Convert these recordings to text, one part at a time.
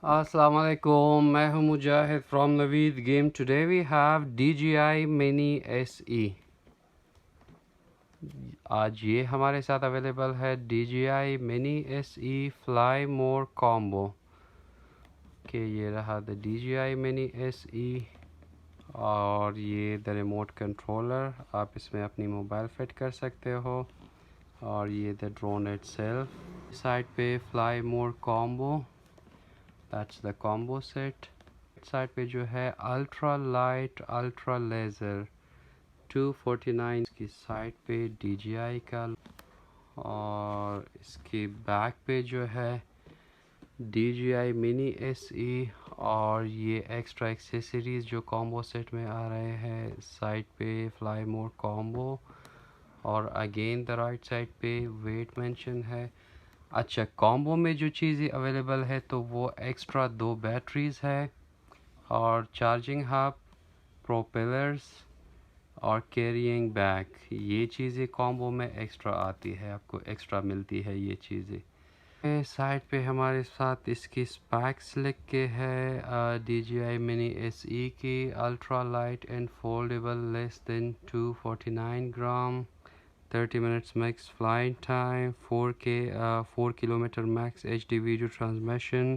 Assalamu alaikum, मैं हूँ मुजाहिद from Naveed game. Today we have DJI Mini SE. आज ये हमारे साथ अवेलेबल है DJI Mini SE Fly More Combo के ये रहा द DJI Mini SE और ये द रिमोट कंट्रोलर, आप इसमें अपनी मोबाइल फिट कर सकते हो और ये द ड्रोन इटसेल्फ। साइड पे Fly More Combo, that's the combo set. Side पे जो है अल्ट्रा लाइट अल्ट्रा लेज़र 249 की साइड पे DJI का, और इसके बैक पे जो है DJI Mini SE और ये एक्स्ट्रा एक्सेसरीज जो कॉम्बो सेट में आ रहे हैं। साइड पे फ्लाई मोड कॉम्बो और अगेन द राइट साइड पे वेट मेंशन है। अच्छा, कॉम्बो में जो चीज़ें अवेलेबल है तो वो एक्स्ट्रा 2 बैटरीज है और चार्जिंग हब, प्रोपेलर्स और कैरियंग बैग। ये चीज़ें कॉम्बो में एक्स्ट्रा आती है, आपको एक्स्ट्रा मिलती है ये चीज़ें। साइड पे हमारे साथ इसकी स्पैक्स लिख के है DJI Mini SE की ultra light and foldable less than 249 gram, 30 minutes max flight time, 4 kilometer max HD video transmission,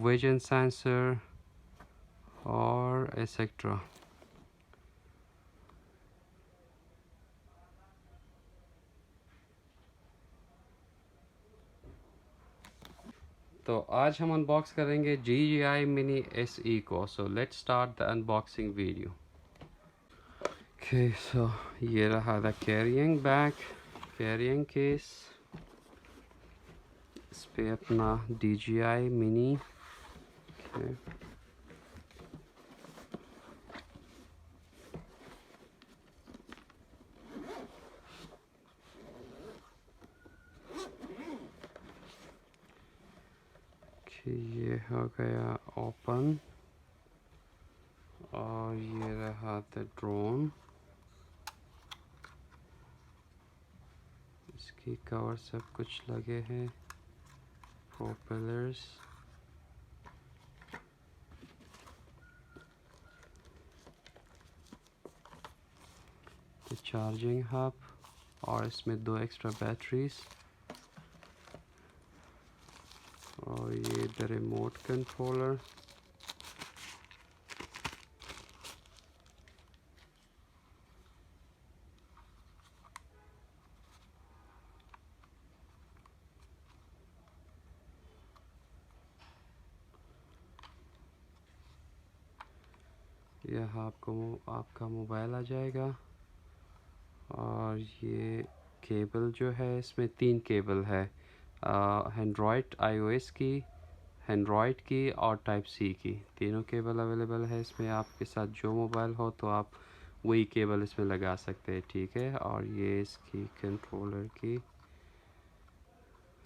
vision sensor और etc. तो आज हम अनबॉक्स करेंगे DJI Mini SE को। So let's start the unboxing video. Okay, so ये रहा the carrying bag, carrying case. इस पे अपना DJI Mini। okay. ये हो गया ओपन और ये रहा द ड्रोन। इसकी कवर सब कुछ लगे हैं, प्रोपेलर्स, द चार्जिंग हब और इसमें 2 एक्स्ट्रा बैटरीज और ये द रिमोट कंट्रोलर। यह आपका मोबाइल आ जाएगा और ये केबल जो है, इसमें 3 केबल है, एंड्रॉयड iOS की, एंड्रॉयड की और टाइप सी की। तीनों केबल अवेलेबल है इसमें। आपके साथ जो मोबाइल हो तो आप वही केबल इसमें लगा सकते हैं, ठीक है। और ये इसकी कंट्रोलर की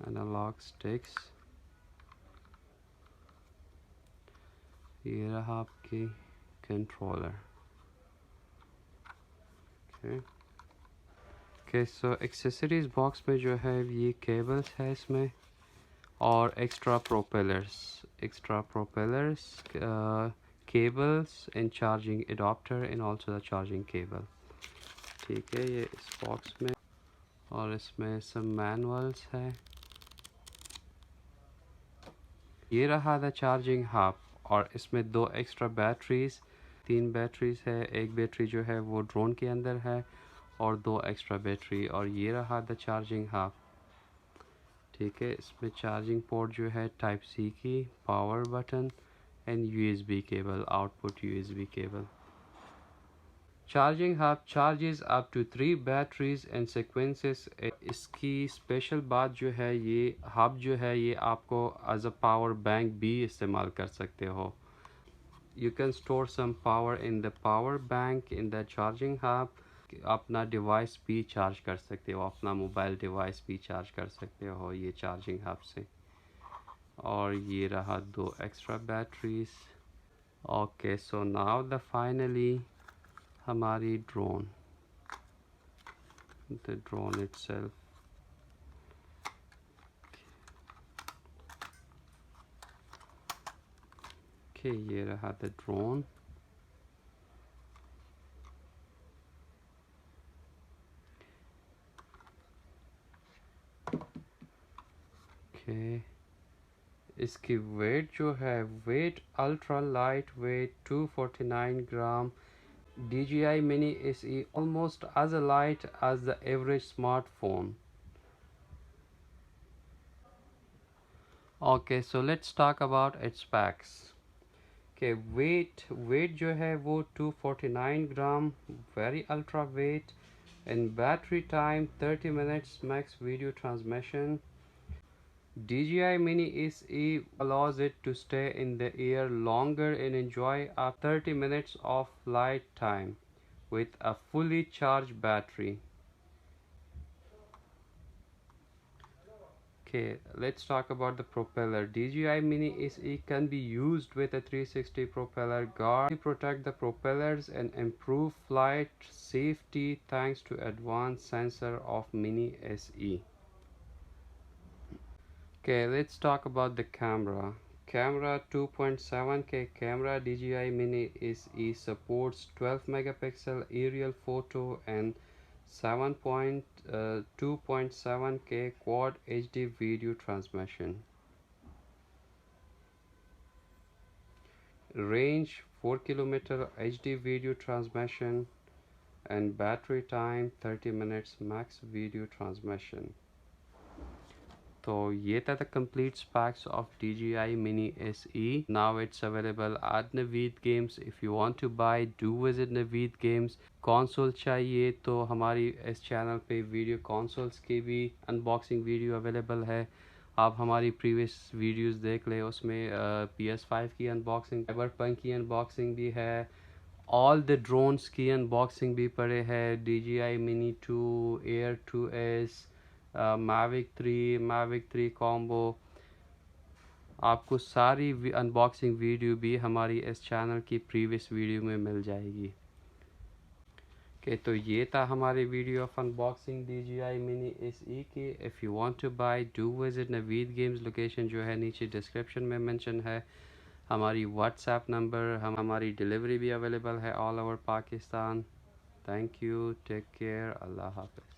एनालॉग स्टिक्स। ये रहा आपकी कंट्रोलर। ओके, सो एक्सेसरीज बॉक्स में जो है ये केबल्स है इसमें और extra propellers, cables and charging adapter and also the charging cable, ठीक है। ये इस बॉक्स में, और इसमें सब मैनुअल्स है। ये रहा द चार्जिंग हब और इसमें 2 एक्स्ट्रा बैटरीज, 3 बैटरीज है। एक बैटरी जो है वो ड्रोन के अंदर है और 2 एक्स्ट्रा बैटरी। और ये रहा द चार्जिंग हब, ठीक है। इसमें चार्जिंग पोर्ट जो है टाइप सी की, power button and USB cable, output USB cable. Charging hub charges up to 3 batteries and sequences. इसकी स्पेशल बात जो है, ये हब जो है ये आपको एज अ पावर बैंक भी इस्तेमाल कर सकते हो। You can store some power in the power bank in the charging hub. अपना डिवाइस भी चार्ज कर सकते हो, अपना मोबाइल डिवाइस भी चार्ज कर सकते हो ये चार्जिंग हब से। और ये रहा 2 extra batteries. Okay, so now the finally हमारी ड्रोन, द ड्रोन इटसेल्फ। कि ये रहा द ड्रोन। ओके, इसकी वेट जो है, wait ultra light weight 249 gram. DJI Mini SE almost as light as the average smartphone. Okay, so let's talk about its specs. Okay, weight जो है वो 249 ग्राम, very ultra weight, and battery time 30 minutes max video transmission. DJI Mini SE allows it to stay in the air longer and enjoy up 30 minutes of flight time with a fully charged battery. Okay, let's talk about the propeller. DJI Mini SE can be used with a 360 propeller guard to protect the propellers and improve flight safety thanks to advanced sensor of Mini SE. Okay, let's talk about the camera. Camera 2.7K camera. DJI Mini SE supports 12 megapixel aerial photo and 2.7K quad HD video transmission. Range 4 km HD video transmission and battery time 30 minutes max video transmission. So ये था the complete specs of DJI Mini SE. Now it's available at Naveed Games. If you want to buy, do visit Naveed Games. Console चाहिए तो हमारी इस channel पे video consoles की भी unboxing video available है। आप हमारी प्रीवियस वीडियोस देख ले, उसमें PS5 की अनबॉक्सिंग, साइबरपंक की अनबॉक्सिंग भी है, ऑल द ड्रोन्स की अनबॉक्सिंग भी पड़े है, DJI Mini 2, Air 2S, Mavic 3, Mavic 3 combo. आपको सारी अनबॉक्सिंग वीडियो भी हमारी इस चैनल की प्रीवियस वीडियो में मिल जाएगी। ओके, तो ये था हमारी video of unboxing DJI Mini SE की। If you want to buy, do visit Naveed games. Location जो है नीचे डिस्क्रिप्शन में मेंशन है। हमारी व्हाट्सएप नंबर, हमारी डिलीवरी भी अवेलेबल है all over Pakistan. Thank you, take care, अल्लाह हाफ़िज़।